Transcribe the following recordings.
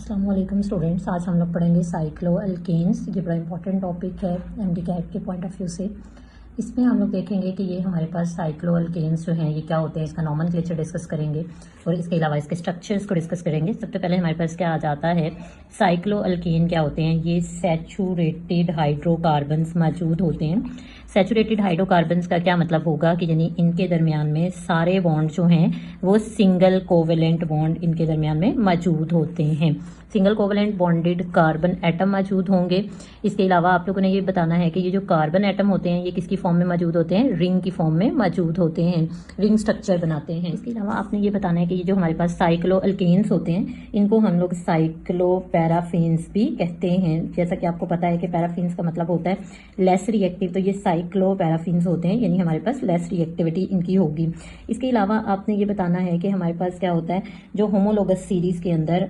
अस्सलाम वालेकुम स्टूडेंट्स, आज हम लोग पढ़ेंगे साइक्लो अल्केन्स। ये बड़ा इंपॉर्टेंट टॉपिक है एमडी कैट के पॉइंट ऑफ व्यू से। इसमें हम लोग देखेंगे कि ये हमारे पास साइक्लो अल्केन्स जो हैं ये क्या होते हैं, इसका नॉमेनक्लेचर डिस्कस करेंगे और इसके अलावा इसके स्ट्रक्चर्स को डिस्कस करेंगे। सबसे पहले हमारे पास क्या आ जाता है, साइक्लो अल्केन क्या होते हैं। ये सैचुरेटेड हाइड्रोकार्बन्स मौजूद होते हैं। सैचुरेटेड हाइड्रोकार्बन्स का क्या मतलब होगा कि यानी इनके दरमियान में सारे बॉन्ड जो हैं वो सिंगल कोवेलेंट बॉन्ड इनके दरमियान में मौजूद होते हैं। Single covalent bonded carbon atom मौजूद होंगे। इसके अलावा आप लोगों ने ये बताना है कि ये जो कार्बन एटम होते हैं ये किसकी फॉर्म में मौजूद होते हैं, रिंग की फॉर्म में मौजूद होते हैं, रिंग स्ट्रक्चर बनाते हैं। इसके अलावा आपने ये बताना है कि ये जो हमारे पास साइक्लो अल्केन्स होते हैं इनको हम लोग साइक्लो पैराफिन्स भी कहते हैं। जैसा कि आपको पता है कि पैराफिन्स का मतलब होता है लेस रिएक्टिव, तो ये साइक्लो पैराफिन्स होते हैं, यानी हमारे पास लेस रिएक्टिविटी इनकी होगी। इसके अलावा आपने ये बताना है कि हमारे पास क्या होता है, जो होमोलोगस सीरीज के अंदर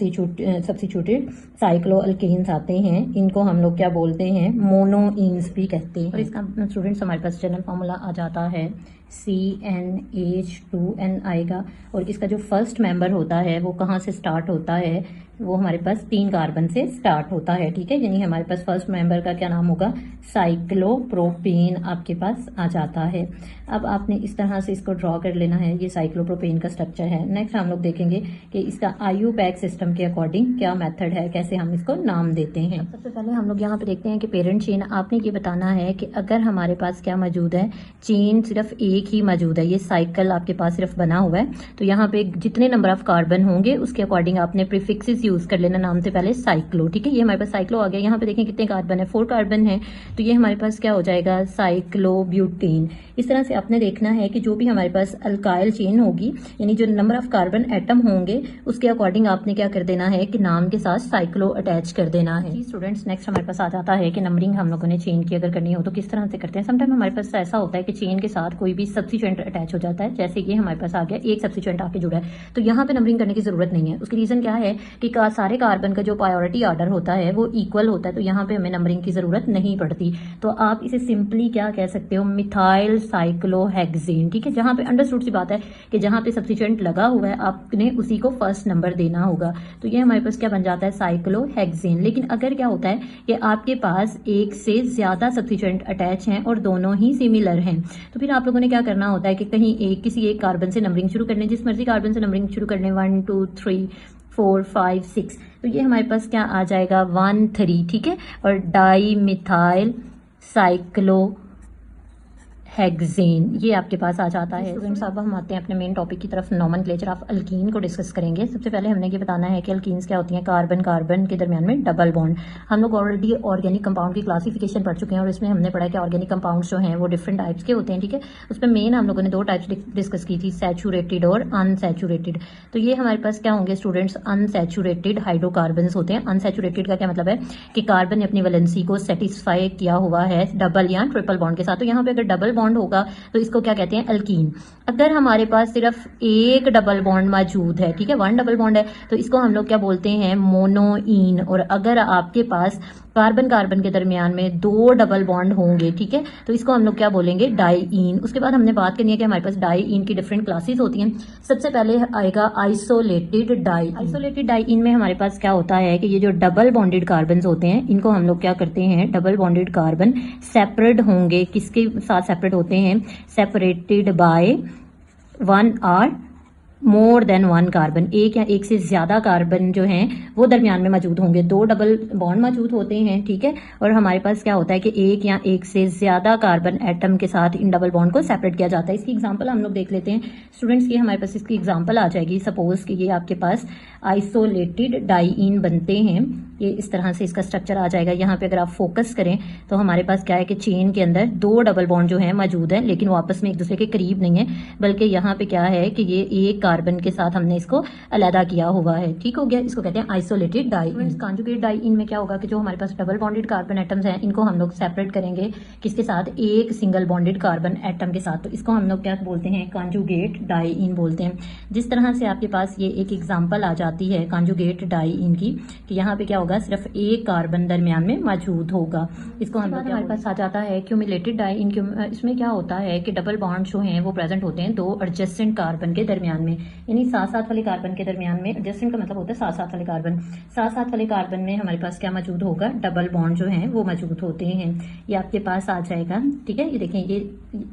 सब्स्टिट्यूटेड साइक्लो अल्केन्स आते हैं इनको हम लोग क्या बोलते हैं, मोनोइन्स भी कहते हैं। और इसका स्टूडेंट्स हमारे पास जनरल फार्मूला आ जाता है CnH2n आएगा। और इसका जो फर्स्ट मेंबर होता है वो कहाँ से स्टार्ट होता है, वो हमारे पास 3 कार्बन से स्टार्ट होता है। ठीक है, यानी हमारे पास फर्स्ट मेंबर का क्या नाम होगा, साइक्लोप्रोपेन आपके पास आ जाता है। अब आपने इस तरह से इसको ड्रॉ कर लेना है, ये साइक्लोप्रोपेन का स्ट्रक्चर है। नेक्स्ट हम लोग देखेंगे कि इसका IUPAC सिस्टम के अकॉर्डिंग क्या मेथड है, कैसे हम इसको नाम देते हैं। सबसे पहले हम लोग यहाँ पे देखते हैं कि पेरेंट चेन, आपने ये बताना है कि अगर हमारे पास क्या मौजूद है, चेन सिर्फ एक ही मौजूद है, ये साइकिल आपके पास सिर्फ बना हुआ है, तो यहाँ पे जितने नंबर ऑफ कार्बन होंगे उसके अकॉर्डिंग आपने प्रीफिक्सेस यूज कर लेना नाम से पहले साइक्लो। ठीक है, ये हमारे पास साइक्लो आ गया। यहाँ पे देखें कितने कार्बन है, 4 कार्बन है, तो ये हमारे पास क्या हो जाएगा, साइक्लोब्यूटेन। इस तरह से आपने देखना है कि जो भी हमारे पास अल्काइल चेन होगी, यानी जो नंबर ऑफ कार्बन एटम होंगे उसके अकॉर्डिंग आपने क्या कर देना है कि नाम के साथ साइक्लो अटैच कर देना है। स्टूडेंट्स नेक्स्ट हमारे पास आ जाता है कि नंबरिंग हम लोगों ने चेन की अगर करनी हो तो किस तरह से करते हैं। समटाइम हमारे पास ऐसा होता है कि चेन के साथ कोई भी सब्स्टिट्यूएंट अटैच हो जाता है, जैसे ये हमारे पास आ गया, एक सब्स्टिट्यूएंट आके जुड़ा है, तो यहाँ पे नंबरिंग करने की जरूरत नहीं है। उसकी रीजन क्या है कि सारे कार्बन का जो प्रायोरिटी ऑर्डर होता है वो इक्वल होता है, तो यहाँ पे हमें नंबरिंग की जरूरत नहीं पड़ती। तो आप इसे सिंपली क्या कह सकते हो, मिथाइल साइक्लोहेक्सेन। ठीक है, जहाँ पे अंडरस्टूड सी बात है कि जहाँ पे सब्स्टिट्यूएंट लगा हुआ है आपने उसी को फर्स्ट नंबर देना होगा, तो ये हमारे पास क्या बन जाता है, साइक्लोहेक्सेन। लेकिन अगर क्या होता है कि आपके पास एक से ज्यादा सब्स्टिट्यूएंट अटैच हैं और दोनों ही सिमिलर हैं, तो फिर आप लोगों ने क्या करना होता है कि कहीं किसी एक कार्बन से नंबरिंग शुरू करने, जिस मर्जी कार्बन से नंबरिंग शुरू करने, 1 2 3 4 5 6, तो ये हमारे पास क्या आ जाएगा, 1 3। ठीक है, और डाई मिथाइल साइक्लो हेक्सेन ये आपके पास आ जाता है। स्टूडेंट्स अब हम आते हैं अपने मेन टॉपिक की तरफ, नॉमेनक्लेचर ऑफ अल्कीन को डिस्कस करेंगे। सबसे पहले हमने ये बताना है कि अल्कीन्स क्या होती हैं, कार्बन कार्बन के दरमियान में डबल बॉन्ड। हम लोग ऑलरेडी ऑर्गेनिक कंपाउंड की क्लासिफिकेशन पढ़ चुके हैं और इसमें हमने पढ़ा कि ऑर्गेनिक कंपाउंड्स जो हैं वो डिफरेंट टाइप्स के होते हैं। ठीक है, उसमें मेन हम लोगों ने 2 टाइप्स डिस्कस की थी, सैचुरेटेड और अनसैचुरेटेड। तो ये हमारे पास क्या होंगे स्टूडेंट्स, अनसैचुरेटेड हाइड्रोकार्बन्स होते हैं। अनसैचुरेटेड का क्या मतलब है कि कार्बन ने अपनी वैलेंसी को सेटिस्फाई किया हुआ है डबल या ट्रिपल बॉन्ड के साथ, तो यहाँ पे अगर डबल बॉन्ड होगा तो इसको क्या कहते हैं, अल्कीन। अगर हमारे पास सिर्फ एक डबल बॉन्ड मौजूद है, ठीक है, 1 डबल बॉन्ड है, तो इसको हम लोग क्या बोलते हैं, मोनोइन। और अगर आपके पास कार्बन कार्बन के दरमियान में 2 डबल बॉन्ड होंगे, ठीक है, तो इसको हम लोग क्या बोलेंगे, डाईइन। उसके बाद हमने बात करनी है कि हमारे पास डाईइन की डिफरेंट क्लासेस होती हैं। सबसे पहले आएगा आइसोलेटेड डाईइन। आइसोलेटेड डाईइन में हमारे पास क्या होता है कि ये जो डबल बॉन्डेड कार्बन होते हैं इनको हम लोग क्या करते हैं, डबल बॉन्डेड कार्बन सेपरेट होंगे, किसके साथ सेपरेट होते हैं, सेपरेटेड बाय 1 और मोर देन 1 कार्बन। एक या एक से ज्यादा कार्बन जो हैं वो दरमियान में मौजूद होंगे, 2 डबल बॉन्ड मौजूद होते हैं। ठीक है, और हमारे पास क्या होता है कि एक या एक से ज्यादा कार्बन एटम के साथ इन डबल बॉन्ड को सेपरेट किया जाता है। इसकी एग्जांपल हम लोग देख लेते हैं स्टूडेंट्स, ये हमारे पास इसकी एग्जांपल आ जाएगी। सपोज कि ये आपके पास आइसोलेटेड डाईइन बनते हैं, ये इस तरह से इसका स्ट्रक्चर आ जाएगा। यहाँ पे अगर आप फोकस करें तो हमारे पास क्या है कि चेन के अंदर 2 डबल बॉन्ड जो है मौजूद है, लेकिन वो आपस में एक दूसरे के करीब नहीं है, बल्कि यहाँ पे क्या है कि ये एक कार्बन के साथ हमने इसको अलहदा किया हुआ है। ठीक हो गया, इसको कहते हैं आइसोलेटेड डाईइन। कॉन्जुगेट डाईइन में क्या होगा कि जो हमारे पास डबल बॉन्डेड कार्बन एटम्स हैं इनको हम लोग सेपरेट करेंगे किसके साथ, एक सिंगल बॉन्डेड कार्बन एटम के साथ, तो इसको हम लोग क्या बोलते हैं, कॉन्जुगेट डाईइन बोलते हैं। जिस तरह से आपके पास ये एक एग्जाम्पल आ जाती है कॉन्जुगेट डाईइन की, कि यहाँ पे क्या होगा, सिर्फ एक कार्बन दरमियान में मौजूद होगा। इसको हम लोग हमारे पास आ जाता है क्यूमुलेटेड डाई इन। इसमें क्या होता है कि डबल बॉन्ड जो हैं वो प्रेजेंट होते हैं दो एडजेसेंट कार्बन के दरमियान में, यानी साथ साथ वाले कार्बन के दरमियान में। एडजेसेंट का मतलब होता है साथ साथ वाले कार्बन। साथ साथ वाले कार्बन में हमारे पास क्या मौजूद होगा, डबल बॉन्ड जो है वो मौजूद होते हैं। ये आपके पास आ जाएगा, ठीक है। ये देखें, ये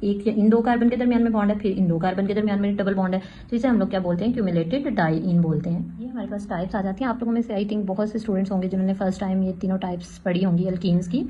एक इन दो कार्बन के दरमियान में बॉन्ड है, फिर इन दो कार्बन के दरमियान में डबल बॉन्ड है, तो इसे हम लोग क्या बोलते हैं, क्यूमुलेटेड डाई इन बोलते हैं। ये हमारे पास टाइप्स आ जाती हैं। आप लोगों में से आई थिंक बहुत से स्टूडेंट्स होंगे जिन्होंने फर्स्ट टाइम ये तीनों टाइप्स पढ़ी होंगी अल्कीन्स की।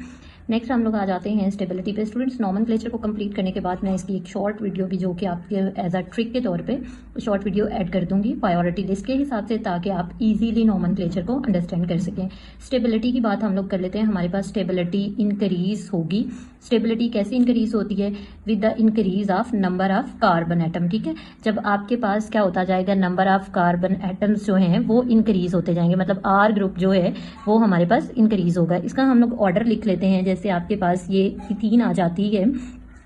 नेक्स्ट हम लोग आ जाते हैं स्टेबिलिटी पे। स्टूडेंट्स नॉमेनक्लेचर को कंप्लीट करने के बाद मैं इसकी एक शॉर्ट वीडियो भी जो कि आपके एज अ ट्रिक के तौर पे शॉर्ट वीडियो ऐड कर दूंगी प्रायोरिटी लिस्ट के हिसाब से, ताकि आप इजीली नॉमेनक्लेचर को अंडरस्टैंड कर सकें। स्टेबिलिटी की बात हम लोग कर लेते हैं। हमारे पास स्टेबिलिटी इंक्रीज होगी। स्टेबिलिटी कैसे इंक्रीज होती है, with the increase of number of carbon atom, ठीक है। जब आपके पास क्या होता जाएगा, नंबर ऑफ कार्बन एटम्स जो हैं वो इंक्रीज होते जाएंगे, मतलब आर ग्रुप जो है वो हमारे पास इंक्रीज होगा। इसका हम लोग ऑर्डर लिख लेते हैं। जैसे आपके पास ये 3 आ जाती है,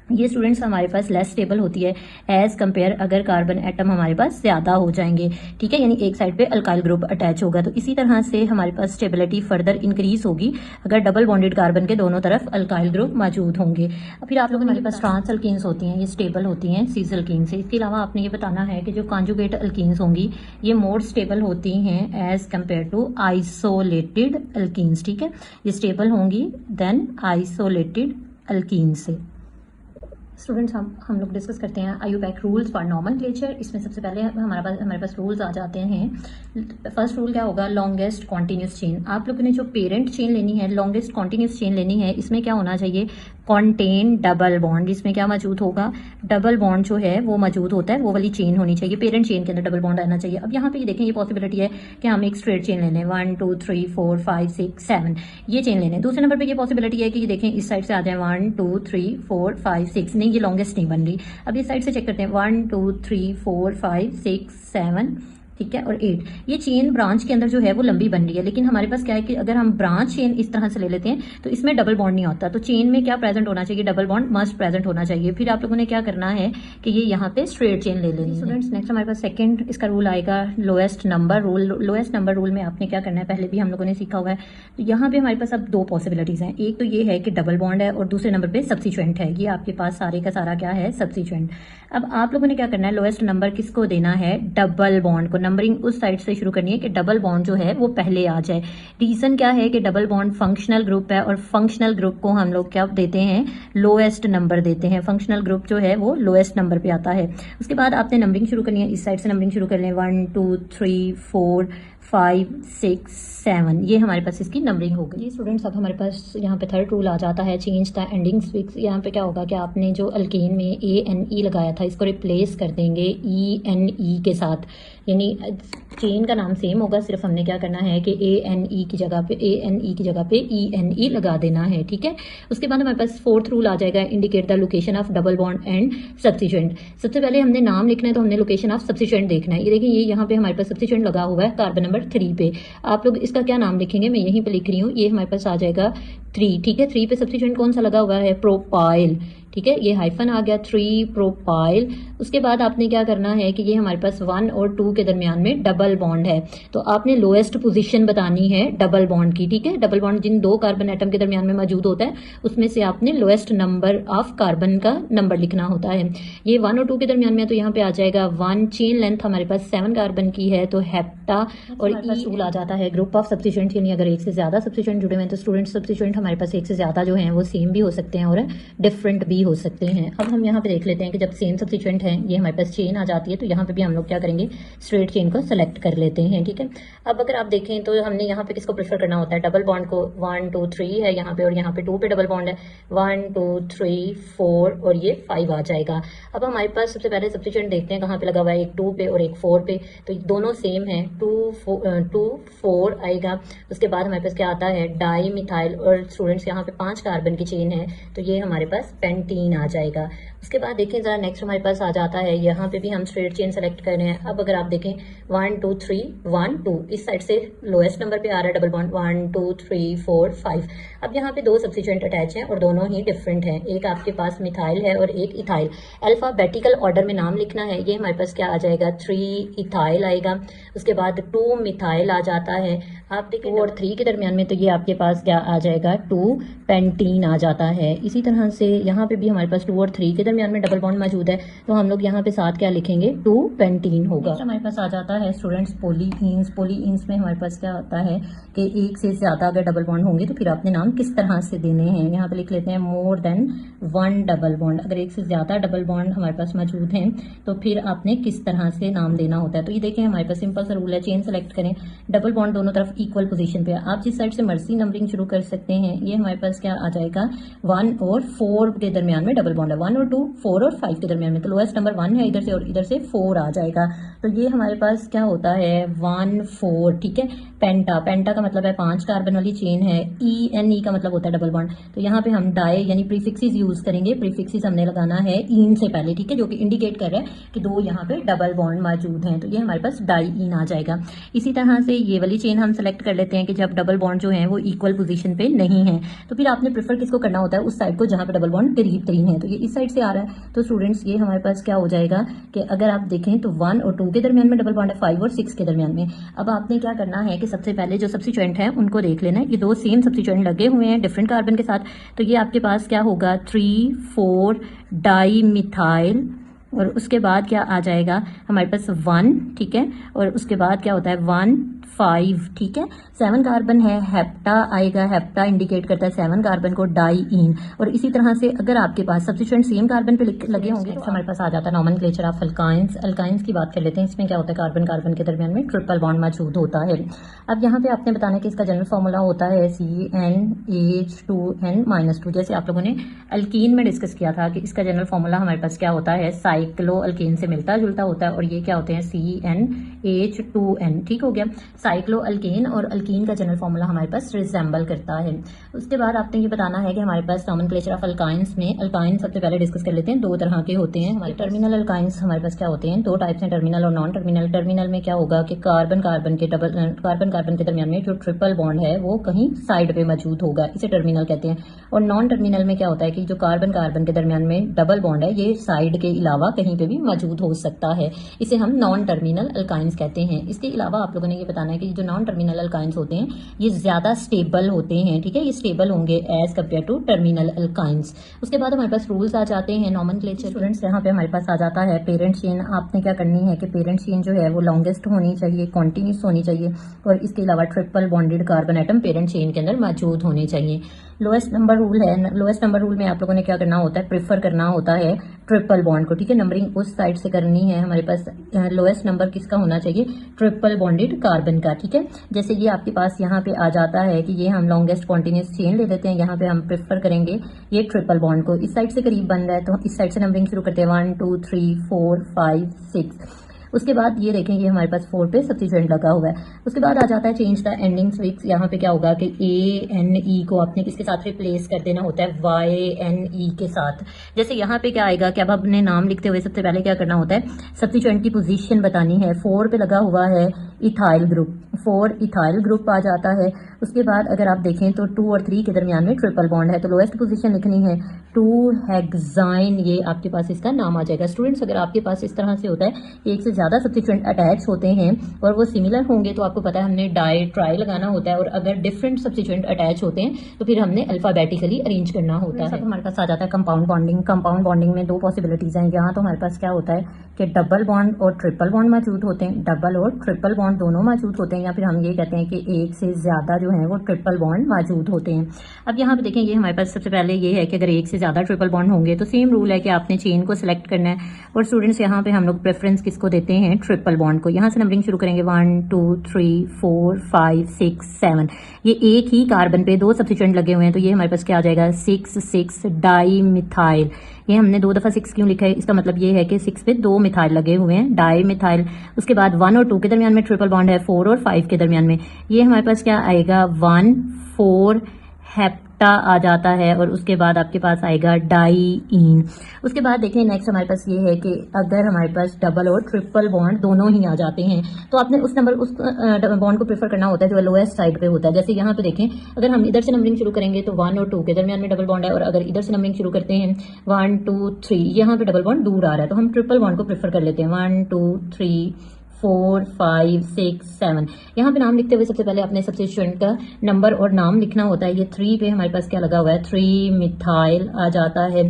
ये स्टूडेंट्स हमारे पास लेस स्टेबल होती है एज कंपेयर अगर कार्बन एटम हमारे पास ज्यादा हो जाएंगे, ठीक है, यानी एक साइड पे अल्काइल ग्रुप अटैच होगा। तो इसी तरह से हमारे पास स्टेबिलिटी फर्दर इंक्रीज होगी अगर डबल बॉन्डेड कार्बन के दोनों तरफ अल्काइल ग्रुप मौजूद होंगे। फिर आप लोगों हमारे पास ट्रांस अल्कीन्स होती हैं, ये स्टेबल होती हैं सीस अल्कीन से। इसके अलावा आपने ये बताना है कि जो कॉन्जुगेट अल्कीन्स होंगी ये मोर स्टेबल होती हैं as compare to isolated alkenes, ठीक है। ये स्टेबल होंगी देन आइसोलेटेड अल्कीन से। स्टूडेंट्स हम लोग डिस्कस करते हैं आईयूपैक रूल्स फॉर नॉमेनक्लेचर। इसमें सबसे पहले हमारे पास रूल्स आ जाते हैं। फर्स्ट रूल क्या होगा, लॉन्गेस्ट कॉन्टिन्यूस चेन। आप लोगों ने जो पेरेंट चेन लेनी है, लॉन्गेस्ट कॉन्टिन्यूस चेन लेनी है, इसमें क्या होना चाहिए, कॉन्टेन डबल बॉन्ड। इसमें क्या मौजूद होगा, डबल बॉन्ड जो है वो मौजूद होता है, वो वाली चेन होनी चाहिए। पेरेंट चेन के अंदर डबल बॉन्ड आना चाहिए। अब यहाँ पे ये देखें, ये पॉसिबिलिटी है कि हम एक स्ट्रेट चेन ले लें, 1 2 3 4 5 6 7 ये चेन ले लें। दूसरे नंबर पे ये पॉसिबिलिटी है कि ये देखें इस साइड से आ जाए 1 2 3 4 5 6, नहीं ये लॉन्गेस्ट नहीं बन रही। अब इस साइड से चेक करते हैं 1 2 3 4 5 6 7, ठीक है, और 8। ये चेन ब्रांच के अंदर जो है वो लंबी बन रही है, लेकिन हमारे पास क्या है कि अगर हम ब्रांच चेन इस तरह से ले लेते हैं तो इसमें डबल बॉन्ड नहीं होता। तो चेन में क्या प्रेजेंट होना चाहिए, डबल बॉन्ड मस्ट प्रेजेंट होना चाहिए। फिर आप लोगों ने क्या करना है कि ये यहाँ पे स्ट्रेट चेन ले लेनी है। स्टूडेंट्स नेक्स्ट हमारे पास सेकंड इसका रूल आएगा, lowest number rule. Lowest number rule में आपने क्या करना है, पहले भी हम लोगों ने सीखा हुआ है। तो यहाँ पे हमारे पास अब 2 पॉसिबिलिटीज हैं। एक तो ये है कि डबल बॉन्ड है और दूसरे नंबर पे सब्स्टिट्यूएंट है। ये आपके पास सारे का सारा क्या है, सब्स्टिट्यूएंट। अब आप लोगों ने क्या करना है, लोएस्ट नंबर किसको देना है, डबल बॉन्ड को। नंबरिंग उस साइड से शुरू करनी है कि डबल बॉन्ड जो है वो पहले आ जाए। रीजन क्या है कि डबल बॉन्ड फंक्शनल ग्रुप है और फंक्शनल ग्रुप को हम लोग क्या देते हैं, लोएस्ट नंबर देते हैं। फंक्शनल ग्रुप जो है वो लोएस्ट नंबर पे आता है। उसके बाद आपने नंबरिंग शुरू करनी है, इस साइड से नंबरिंग शुरू कर लें, 1 2 3 4 5 6 7, ये हमारे पास इसकी नंबरिंग हो गई। स्टूडेंट्स अब हमारे पास यहाँ पे थर्ड रूल आ जाता है, चेंज द एंडिंग फिक्स। यहाँ पे क्या होगा कि आपने जो अल्केन में ANE लगाया था इसको रिप्लेस कर देंगे ENE के साथ, यानी चेन का नाम सेम होगा, सिर्फ हमने क्या करना है कि ANE की जगह पे ENE लगा देना है, ठीक है। उसके बाद हमारे पास फोर्थ रूल आ जाएगा, indicate the location of double bond and substituent. सबसे पहले हमने नाम लिखना है तो हमने लोकेशन ऑफ सब्स्टिट्यूएंट देखना है। ये देखिए, ये यहाँ पे हमारे पास सब्स्टिट्यूएंट लगा हुआ है कार्बन नंबर 3 पे। आप लोग इसका क्या नाम लिखेंगे, मैं यहीं पे लिख रही हूँ, ये हमारे पास आ जाएगा 3, ठीक है। 3 पे सब्स्टिट्यूएंट कौन सा लगा हुआ है, प्रोपाइल, ठीक है, ये हाइफन आ गया 3 प्रोपाइल। उसके बाद आपने क्या करना है कि ये हमारे पास 1 और 2 के दरमियान में डबल बॉन्ड है, तो आपने लोएस्ट पोजीशन बतानी है डबल बॉन्ड की, ठीक है। डबल बॉन्ड जिन 2 कार्बन एटम के दरमियान में मौजूद होता है उसमें से आपने लोएस्ट नंबर ऑफ कार्बन का नंबर लिखना होता है। ये 1 और 2 के दरमियान में, तो यहाँ पे आ जाएगा 1। चेन लेंथ हमारे पास 7 कार्बन की है, तो हेप्टा और ई रूल आ जाता है, ग्रुप ऑफ सब्स्टिट्यूएंट, यानी अगर एक से ज्यादा सब्स्टिट्यूएंट जुड़े हुए हैं तो स्टूडेंट सब्स्टिट्यूएंट हमारे पास एक से ज्यादा जो है वो सेम भी हो सकते हैं और डिफरेंट भी हो सकते हैं। अब हम यहाँ पे देख लेते हैं कि जब सेम सब्स्टिट्यूएंट है, ये हमारे पास चेन आ जाती है, तो यहाँ पे भी हम लोग क्या करेंगे, स्ट्रेट चेन को सेलेक्ट कर लेते हैं, ठीक है। अब अगर आप देखें तो हमने यहाँ पे किसको प्रेफर करना होता है, डबल बॉन्ड को। 1 2 3 है यहाँ पे और यहाँ पे 2 पे डबल बॉन्ड है, 1 2 3 4 और ये 5 आ जाएगा। अब हमारे पास सबसे पहले सब्स्टिट्यूएंट देखते हैं कहाँ पे लगा हुआ है, एक 2 पे और एक 4 पे, तो दोनों सेम है, 2 4 आएगा। उसके बाद हमारे पास क्या आता है, डाई मिथाइल, और स्टूडेंट्स यहाँ पे 5 कार्बन की चेन है, तो ये हमारे पास पेंट पेंटीन आ जाएगा। उसके बाद देखें ज़रा नेक्स्ट हमारे पास आ जाता है, यहाँ पे भी हम स्ट्रेट चेन सेलेक्ट कर रहे हैं। अब अगर आप देखें 1 2 3 1 2, इस साइड से लोएस्ट नंबर पे आ रहा है डबल बॉन्ड 1 2 3 4 5। अब यहाँ पे दो सब्स्टिट्यूएंट अटैच हैं और दोनों ही डिफरेंट हैं, एक आपके पास मिथाइल है और एक इथाइल। अल्फाबेटिकल ऑर्डर में नाम लिखना है। ये हमारे पास क्या आ जाएगा, 3 इथाइल आएगा, उसके बाद 2 मिथाइल आ जाता है। आप देखें 2 और 3 के दरमियान में तो ये आपके पास क्या आ जाएगा, 2 पेंटीन आ जाता है। इसी तरह से यहाँ पे भी हमारे पास 2 और 3 के दरमियान में डबल बॉन्ड मौजूद है, तो हम लोग यहाँ पे साथ क्या लिखेंगे, 2 पेंटीन होगा। हमारे पास आ जाता है स्टूडेंट्स पॉलीइंस। पॉलीइंस में हमारे पास क्या होता है कि एक से ज़्यादा अगर डबल बॉन्ड होंगे तो फिर आपने नाम किस तरह से देने हैं। यहाँ पे लिख लेते हैं मोर देन 1 डबल बॉन्ड। अगर एक से ज़्यादा डबल बॉन्ड हमारे पास मौजूद हैं तो फिर आपने किस तरह से नाम देना होता है। तो ये देखें हमारे पास सिंपल सा रूल है, चेन सेलेक्ट करें, डबल बॉन्ड दोनों तरफ इक्वल पोजीशन पे है। आप जिस साइड से मर्जी नंबरिंग शुरू कर सकते हैं। ये हमारे पास क्या आ जाएगा, 1 और 4 के दरमियान में डबल बॉन्ड है, 1 और 2, 4 और 5 के दरमियान में, तो लोएस्ट नंबर 1 है इधर से और इधर से 4 आ जाएगा। तो ये हमारे पास क्या होता है 1 4, ठीक है। पेंटा, पेंटा का मतलब है 5 कार्बन वाली चेन है। ENE का मतलब होता है डबल बॉन्ड। तो यहाँ पे हम डाई यानी प्रीफिक्सेस यूज करेंगे। प्रीफिक्सेस हमने लगाना है इन से पहले, ठीक है, जो कि इंडिकेट कर रहा है कि दो यहाँ पे डबल बॉन्ड मौजूद हैं। तो ये हमारे पास डाई इन आ जाएगा। इसी तरह से ये वाली चेन हम सेलेक्ट कर लेते हैं कि जब डबल बॉन्ड जो है वो इक्वल पोजीशन पे नहीं है, तो फिर आपने प्रेफर किसको करना होता है, उस साइड को जहाँ पे डबल बॉन्ड करीब तरीन है। तो ये इस साइड से आ रहा है, तो स्टूडेंट्स ये हमारे पास क्या हो जाएगा कि अगर आप देखें तो 1 और 2 के दरमियान में डबल बॉन्ड है, 5 और 6 के दरमियान में। अब आपने क्या करना है कि सबसे पहले जो सब्स्टिट्यूएंट है उनको देख लेना है। ये दो सेम सब्स्टिट्यूएंट लगे हुए हैं डिफरेंट कार्बन के साथ, तो ये आपके पास क्या होगा 3 4 डाई मिथाइल, और उसके बाद क्या आ जाएगा हमारे पास 1, ठीक है, और उसके बाद क्या होता है 1 5, ठीक है। 7 कार्बन है, हेप्टा आएगा, हेप्टा इंडिकेट करता है 7 कार्बन को, डाई इन। और इसी तरह से अगर आपके पास सब्स्टिट्यूएंट सेम कार्बन पे लगे होंगे तो हमारे पास आ जाता है नॉमेनक्लेचर ऑफ अल्काइंस। अल्काइंस की बात कर लेते हैं। इसमें क्या होता है, कार्बन कार्बन के दरमियान में ट्रिपल बॉन्ड मौजूद होता है। अब यहाँ पे आपने बताना है कि इसका जनरल फॉर्मूला होता है CnH2n-2। जैसे आप लोगों ने अल्कीन में डिस्कस किया था कि इसका जनरल फॉर्मूला हमारे पास क्या होता है, साइक्लो अल्कीन से मिलता जुलता होता है, और ये क्या होते हैं CnH2n, ठीक हो गया। साइक्लो अल्कीन और अल्कीन का जनरल फॉर्मूला हमारे पास रिजेंबल करता है। उसके बाद आपने ये बताना है कि हमारे पास नॉमेनक्लेचर ऑफ अल्काइंस में अल्काइन सबसे पहले डिस्कस कर लेते हैं। दो तरह के होते हैं हमारे टर्मिनल अल्काइंस। हमारे पास क्या होते हैं, दो टाइप्स हैं, टर्मिनल और नॉन टर्मिनल। टर्मिनल में क्या होगा कि कार्बन कार्बन के दरमियान में जो ट्रिपल बॉन्ड है वो कहीं साइड पे मौजूद होगा, इसे टर्मिनल कहते हैं। और नॉन टर्मिनल में क्या होता है कि जो कार्बन कार्बन के दरमियान में डबल बॉन्ड है ये साइड के अलावा कहीं पे भी मौजूद हो सकता है, इसे हम नॉन टर्मिनल अल्काइंस कहते हैं। इसके अलावा आप लोगों ने ये बताना है कि जो नॉन टर्मिनल अल्काइंस होते हैं ये ज्यादा स्टेबल होते हैं, ठीक है, ये स्टेबल होंगे as compare to terminal alkynes. उसके बाद हमारे पास रूल्स आ जाते हैं, नॉमेनक्लेचर। स्टूडेंट्स यहाँ पे हमारे पास आ जाता है पेरेंट चेन। आपने क्या करनी है कि पेरेंट चेन जो है वो लॉन्गेस्ट होनी चाहिए, कॉन्टिन्यूस होनी चाहिए, और इसके अलावा triple bonded carbon atom parent chain के अंदर मौजूद होने चाहिए। लोएस्ट नंबर रूल है। लोएस्ट नंबर रूल में आप लोगों ने क्या करना होता है, प्रेफर करना होता है ट्रिपल बॉन्ड को, ठीक है। नंबरिंग उस साइड से करनी है। हमारे पास लोएस्ट नंबर किसका होना चाहिए, ट्रिपल बॉन्डेड कार्बन का, ठीक है। जैसे ये आपके पास यहाँ पे आ जाता है कि ये हम लॉन्गेस्ट कॉन्टिन्यूस चेन ले लेते हैं, यहाँ पे हम प्रेफर करेंगे ये ट्रिपल बॉन्ड को। इस साइड से करीब बन रहा है तो इस साइड से नंबरिंग शुरू करते हैं 1 2 3 4 5 6। उसके बाद ये देखें ये हमारे पास 4 पे सब्स्टिट्यूएंट लगा हुआ है। उसके बाद आ जाता है चेंज द एंडिंग फिक्स। यहाँ पे क्या होगा कि ANE को आपने किसके साथ रिप्लेस कर देना होता है, YNE के साथ। जैसे यहाँ पे क्या आएगा कि अब अपने नाम लिखते हुए सबसे पहले क्या करना होता है, सब्स्टिट्यूएंट की पोजीशन बतानी है। 4 पे लगा हुआ है इथाइल ग्रुप, 4 इथाइल ग्रुप आ जाता है। उसके बाद अगर आप देखें तो 2 और 3 के दरमियान में ट्रिपल बॉन्ड है, तो लोएस्ट पोजीशन लिखनी है 2 हेक्साइन, ये आपके पास इसका नाम आ जाएगा। स्टूडेंट्स अगर आपके पास इस तरह से होता है एक से ज्यादा सब्स्टिट्यूएंट अटैच होते हैं और वो सिमिलर होंगे तो आपको पता है हमने डाई ट्राई लगाना होता है, और अगर डिफरेंट सब्स्टिट्यूएंट अटैच होते हैं तो फिर हमने अल्फाबेटिकली अरेंज करना होता है। हमारे पास आ जाता है कंपाउंड बॉन्डिंग। कंपाउंड बॉन्डिंग में दो पॉसिबिलिटीज हैं। यहाँ तो हमारे पास क्या होता है कि डबल बॉन्ड और ट्रिपल बॉन्ड मौजूद होते हैं, डबल और ट्रिपल बॉन्ड दोनों मौजूद होते हैं, या फिर हम ये कहते हैं कि एक से ज्यादा जो है वो ट्रिपल बॉन्ड मौजूद होते हैं। अब यहाँ पे देखें ये हमारे पास सबसे पहले ये है कि अगर एक से ज्यादा ट्रिपल बॉन्ड होंगे तो सेम रूल है कि आपने चेन को सिलेक्ट करना है, और स्टूडेंट्स यहाँ पे हम लोग प्रेफरेंस किसको देते हैं, ट्रिपल बॉन्ड को। यहाँ से नंबरिंग शुरू करेंगे 1 2 3 4 5 6 7। ये एक ही कार्बन पे दो सब्स्टिट्यूएंट लगे हुए हैं, तो ये हमारे पास क्या आ जाएगा 6 6 डाई मिथाइल। ये हमने 2 दफा 6 क्यों लिखा है, इसका मतलब ये है कि 6 पे 2 मिथाइल लगे हुए हैं, डाई मिथाइल। उसके बाद 1 और 2 के दरमियान में ट्रिपल बॉन्ड है, 4 और 5 के दरमियान में ये हमारे पास क्या आएगा 1 4 हेप्टा एप्टा आ जाता है और उसके बाद आपके पास आएगा डाईइन। उसके बाद देखें नेक्स्ट हमारे पास ये है कि अगर हमारे पास डबल और ट्रिपल बॉन्ड दोनों ही आ जाते हैं तो आपने उस बॉन्ड को प्रेफर करना होता है जो लोएस्ट साइड पे होता है। जैसे यहाँ पे देखें, अगर हम इधर से नंबरिंग शुरू करेंगे तो 1 और 2 के दरमियान में डबल बॉन्ड है, और अगर इधर से नंबरिंग शुरू करते हैं 1 2 3 यहाँ पे डबल बॉन्ड दूर आ रहा है तो हम ट्रिपल बॉन्ड को प्रेफर कर लेते हैं। 1 2 3 4 5 6 7 यहाँ पे नाम लिखते हुए सबसे पहले अपने सब्स्टिट्यूएंट का नंबर और नाम लिखना होता है। ये 3 पे हमारे पास क्या लगा हुआ है, 3 मिथाइल आ जाता है।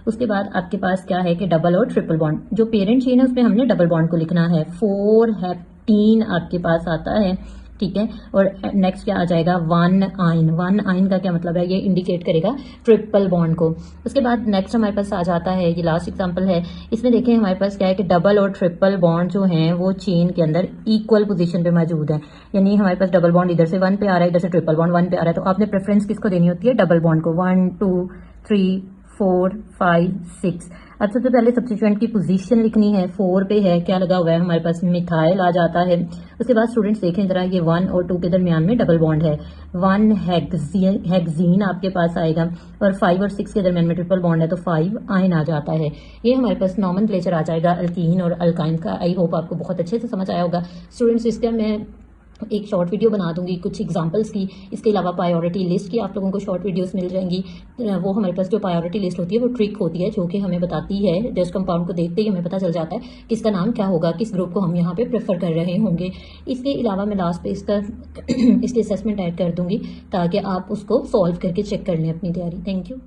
उसके बाद आपके पास क्या है कि डबल और ट्रिपल बॉन्ड, जो पेरेंट चेन है उसमें हमने डबल बॉन्ड को लिखना है। 4 हेप्टीन आपके पास आता है, ठीक है। और नेक्स्ट क्या आ जाएगा, 1 आइन। 1 आइन का क्या मतलब है, ये इंडिकेट करेगा ट्रिपल बॉन्ड को। उसके बाद नेक्स्ट हमारे पास आ जाता है, ये लास्ट एग्जांपल है, इसमें देखें हमारे पास क्या है कि डबल और ट्रिपल बॉन्ड जो हैं वो चेन के अंदर इक्वल पोजीशन पे मौजूद है। यानी हमारे पास डबल बॉन्ड इधर से 1 पे आ रहा है, इधर से ट्रिपल बॉन्ड 1 पे आ रहा है, तो आपने प्रेफरेंस किसको देनी होती है, डबल बॉन्ड को। 1 2 3 4 5 6। अब सबसे पहले सब्स्टिट्यूएंट की पोजीशन लिखनी है। 4 पे है, क्या लगा हुआ है हमारे पास, मिथाइल आ जाता है। उसके बाद स्टूडेंट्स देखें जरा, ये 1 और 2 के दरमियान में डबल बॉन्ड है। 1 हेक्सीन आपके पास आएगा, और 5 और 6 के दरमियान में ट्रिपल बॉन्ड है तो 5 आयन आ जाता है। ये हमारे पास नॉमेनक्लेचर आ जाएगा अल्कीन और अल्काइन का। आई होप आपको बहुत अच्छे से समझ आया होगा स्टूडेंट्स। इसका मैं एक शॉर्ट वीडियो बना दूंगी कुछ एग्जांपल्स की। इसके अलावा प्रायोरिटी लिस्ट की आप लोगों को शॉर्ट वीडियोस मिल जाएंगी। वो हमारे पास जो प्रायोरिटी लिस्ट होती है वो ट्रिक होती है जो कि हमें बताती है, जस्ट कंपाउंड को देखते ही हमें पता चल जाता है किसका नाम क्या होगा, किस ग्रुप को हम यहाँ पे प्रेफर कर रहे होंगे। इसके अलावा मैं लास्ट पे इसका इसकी असेसमेंट ऐड कर दूंगी ताकि आप उसको सॉल्व करके चेक कर लें अपनी तैयारी। Thank you.